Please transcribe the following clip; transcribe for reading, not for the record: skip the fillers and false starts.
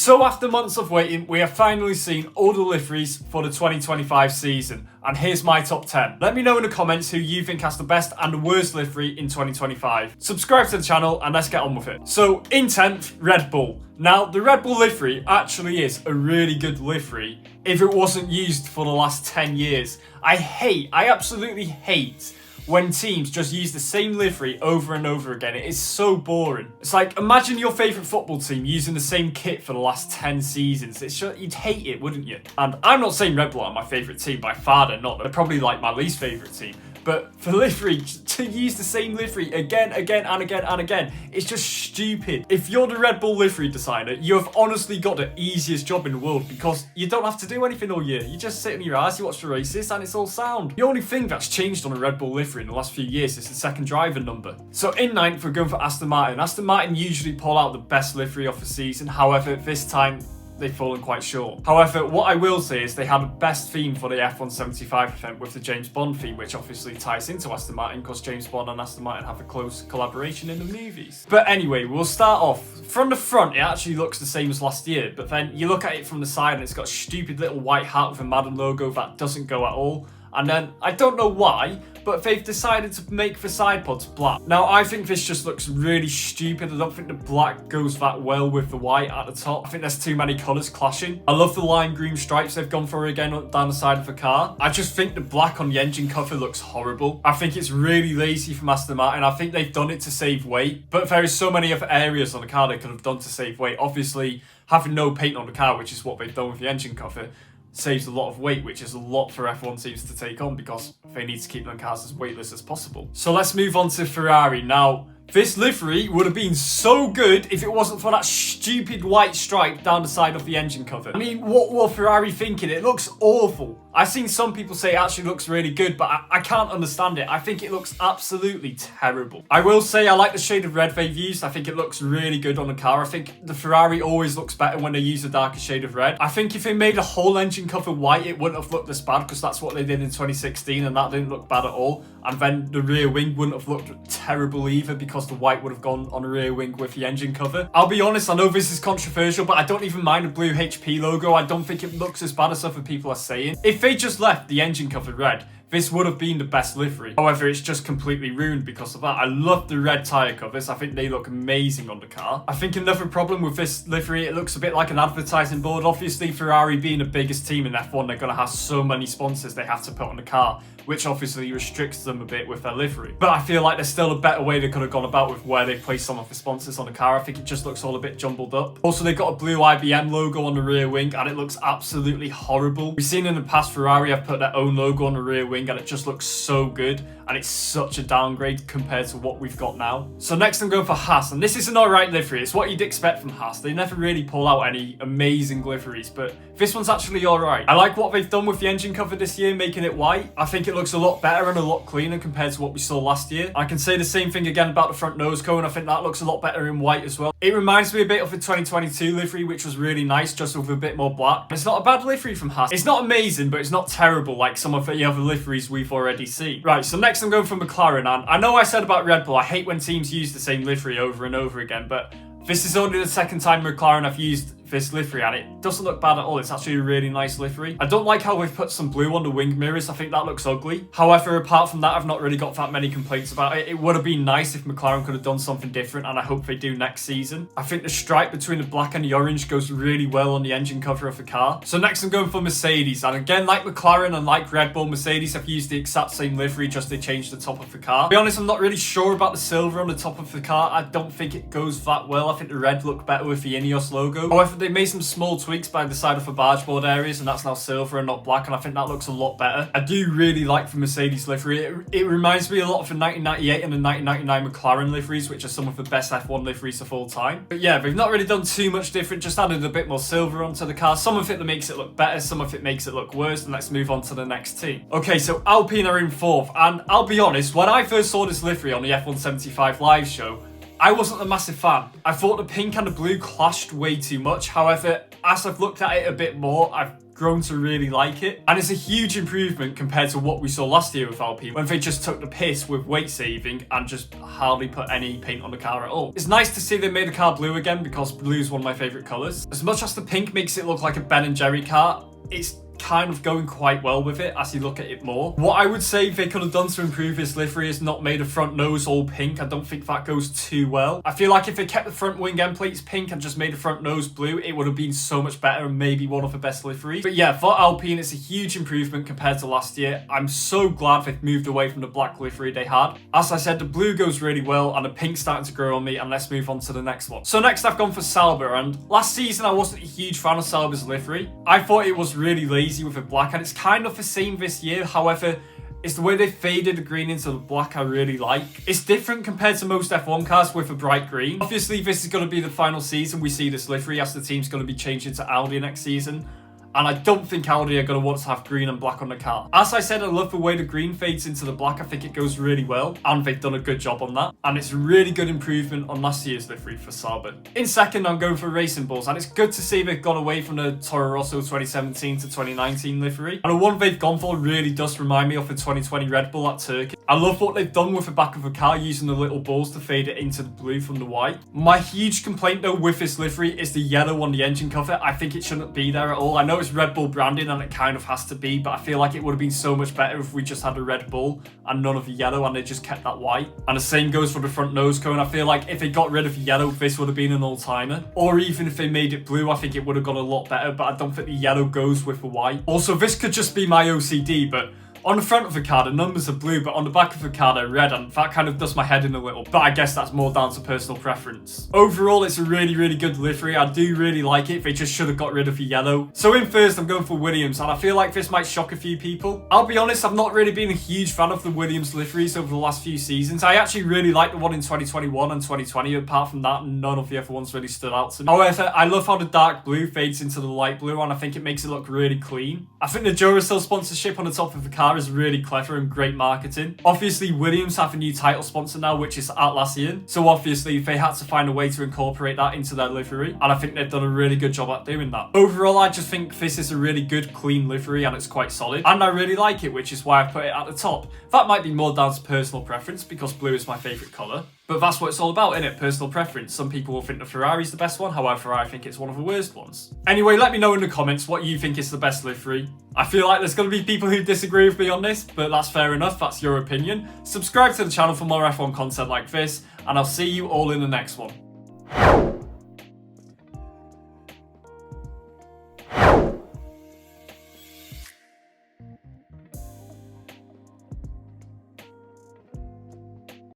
So after months of waiting, we have finally seen all the liveries for the 2025 season, and here's my top 10. Let me know in the comments who you think has the best and the worst livery in 2025. Subscribe to the channel and let's get on with it. So in 10th, Red Bull. Now, the Red Bull livery actually is a really good livery if it wasn't used for the last 10 years. I absolutely hate when teams just use the same livery over and over again. It is so boring. It's like, imagine your favourite football team using the same kit for the last 10 seasons. It's just, you'd hate it, wouldn't you? And I'm not saying Red Bull are my favourite team, by far they're not. They're probably like my least favourite team. But for livery, to use the same livery again, it's just stupid. If you're the Red Bull livery designer, you have honestly got the easiest job in the world because you don't have to do anything all year. You just sit on your ass, you watch the races, and it's all sound. The only thing that's changed on a Red Bull livery in the last few years is the second driver number. So in 9th, we're going for Aston Martin. Aston Martin usually pull out the best livery of the season. However, this time, they've fallen quite short. However, what I will say is they had the best theme for the F1 75 event with the James Bond theme, which obviously ties into Aston Martin because James Bond and Aston Martin have a close collaboration in the movies. But anyway, we'll start off. From the front, it actually looks the same as last year, but then you look at it from the side and it's got a stupid little white hat with a Madden logo that doesn't go at all. And then, I don't know why, but they've decided to make the side pods black. Now, I think this just looks really stupid. I don't think the black goes that well with the white at the top. I think there's too many colours clashing. I love the lime green stripes they've gone for again down the side of the car. I just think the black on the engine cover looks horrible. I think it's really lazy from Aston Martin. I think they've done it to save weight, but there is so many other areas on the car they could have done to save weight. Obviously, having no paint on the car, which is what they've done with the engine cover, saves a lot of weight, which is a lot for F1 teams to take on because they need to keep their cars as weightless as possible. So let's move on to Ferrari. Now, this livery would have been so good if it wasn't for that stupid white stripe down the side of the engine cover. I mean, what were Ferrari thinking? It looks awful. I've seen some people say it actually looks really good, but I can't understand it. I think it looks absolutely terrible. I will say I like the shade of red they've used. I think it looks really good on the car. I think the Ferrari always looks better when they use a darker shade of red. I think if they made a whole engine cover white, it wouldn't have looked this bad because that's what they did in 2016 and that didn't look bad at all. And then the rear wing wouldn't have looked terrible either because the white would have gone on the rear wing with the engine cover. I'll be honest, I know this is controversial, but I don't even mind the blue HP logo. I don't think it looks as bad as other people are saying. If they just left the engine cover red, this would have been the best livery. However, it's just completely ruined because of that. I love the red tyre covers. I think they look amazing on the car. I think another problem with this livery, it looks a bit like an advertising board. Obviously, Ferrari being the biggest team in F1, they're going to have so many sponsors they have to put on the car, which obviously restricts them a bit with their livery. But I feel like there's still a better way they could have gone about with where they place some of the sponsors on the car. I think it just looks all a bit jumbled up. Also, they've got a blue IBM logo on the rear wing and it looks absolutely horrible. We've seen in the past Ferrari have put their own logo on the rear wing and it just looks so good. And it's such a downgrade compared to what we've got now. So next I'm going for Haas, and this is an alright livery. It's what you'd expect from Haas. They never really pull out any amazing liveries, but this one's actually alright. I like what they've done with the engine cover this year, making it white. I think it looks a lot better and a lot cleaner compared to what we saw last year. I can say the same thing again about the front nose cone. I think that looks a lot better in white as well. It reminds me a bit of the 2022 livery, which was really nice, just with a bit more black. It's not a bad livery from Haas. It's not amazing, but it's not terrible like some of the other liveries we've already seen. Right, so next I'm going for McLaren, and I know I said about Red Bull, I hate when teams use the same livery over and over again, but this is only the second time McLaren have used this livery and it doesn't look bad at all. It's actually a really nice livery. I don't like how we've put some blue on the wing mirrors. I think that looks ugly. However, apart from that, I've not really got that many complaints about it. It would have been nice if McLaren could have done something different, and I hope they do next season. I think the stripe between the black and the orange goes really well on the engine cover of the car. So next I'm going for Mercedes, and again, like McLaren and like Red Bull, Mercedes have used the exact same livery, just they changed the top of the car. To be honest, I'm not really sure about the silver on the top of the car. I don't think it goes that well. I think the red looked better with the Ineos logo. However, they made some small tweaks by the side of the barge board areas, and that's now silver and not black, and I think that looks a lot better. I do really like the Mercedes livery. It reminds me a lot of the 1998 and the 1999 McLaren liveries, which are some of the best F1 liveries of all time. But yeah, they've not really done too much different, just added a bit more silver onto the car. Some of it that makes it look better, some of it makes it look worse, and let's move on to the next team. Okay, so Alpine are in 4th, and I'll be honest, when I first saw this livery on the F1 75 live show, I wasn't a massive fan. I thought the pink and the blue clashed way too much. However, as I've looked at it a bit more, I've grown to really like it, and it's a huge improvement compared to what we saw last year with Alpine when they just took the piss with weight saving and just hardly put any paint on the car at all. It's nice to see they made the car blue again because blue is one of my favourite colours. As much as the pink makes it look like a Ben & Jerry car, it's kind of going quite well with it as you look at it more. What I would say they could have done to improve this livery is not made the front nose all pink. I don't think that goes too well. I feel like if they kept the front wing end plates pink and just made the front nose blue, it would have been so much better and maybe one of the best liveries. But yeah, for Alpine, it's a huge improvement compared to last year. I'm so glad they've moved away from the black livery they had. As I said, the blue goes really well and the pink's starting to grow on me, and let's move on to the next one. So next I've gone for Sauber, and last season I wasn't a huge fan of Sauber's livery. I thought it was really lazy with the black, and it's kind of the same this year. However, it's the way they faded the green into the black I really like. It's different compared to most F1 cars with a bright green. Obviously, this is going to be the final season we see this livery, as the team's going to be changing to Audi next season. And I don't think Audi are going to want to have green and black on the car. As I said, I love the way the green fades into the black. I think it goes really well, and they've done a good job on that. And it's a really good improvement on last year's livery for Sauber. In second, I'm going for Racing Bulls, and it's good to see they've gone away from the Toro Rosso 2017 to 2019 livery. And the one they've gone for really does remind me of the 2020 Red Bull at Turkey. I love what they've done with the back of the car, using the little balls to fade it into the blue from the white. My huge complaint though with this livery is the yellow on the engine cover. I think it shouldn't be there at all. I know it's Red Bull branding and it kind of has to be, but I feel like it would have been so much better if we just had a Red Bull and none of the yellow, and they just kept that white. And the same goes for the front nose cone. I feel like if they got rid of the yellow, this would have been an all-timer. Or even if they made it blue, I think it would have gone a lot better, but I don't think the yellow goes with the white. Also, this could just be my OCD, but on the front of the car, the numbers are blue, but on the back of the car, they're red, and that kind of does my head in a little. But I guess that's more down to personal preference. Overall, it's a really, really good livery. I do really like it. They just should have got rid of the yellow. So in first, I'm going for Williams, and I feel like this might shock a few people. I'll be honest, I've not really been a huge fan of the Williams liveries over the last few seasons. I actually really like the one in 2021 and 2020. Apart from that, none of the other ones really stood out to me. However, I love how the dark blue fades into the light blue, and I think it makes it look really clean. I think the Duracell sponsorship on the top of the car is really clever and great marketing. Obviously, Williams have a new title sponsor now, which is Atlassian. So obviously, they had to find a way to incorporate that into their livery, and I think they've done a really good job at doing that. Overall, I just think this is a really good, clean livery, and it's quite solid. And I really like it, which is why I've put it at the top. That might be more down to personal preference, because blue is my favourite colour. But that's what it's all about, isn't it? Personal preference. Some people will think the Ferrari's the best one, however, I think it's one of the worst ones. Anyway, let me know in the comments what you think is the best livery. I feel like there's going to be people who disagree with me on this, but that's fair enough, that's your opinion. Subscribe to the channel for more F1 content like this, and I'll see you all in the next one.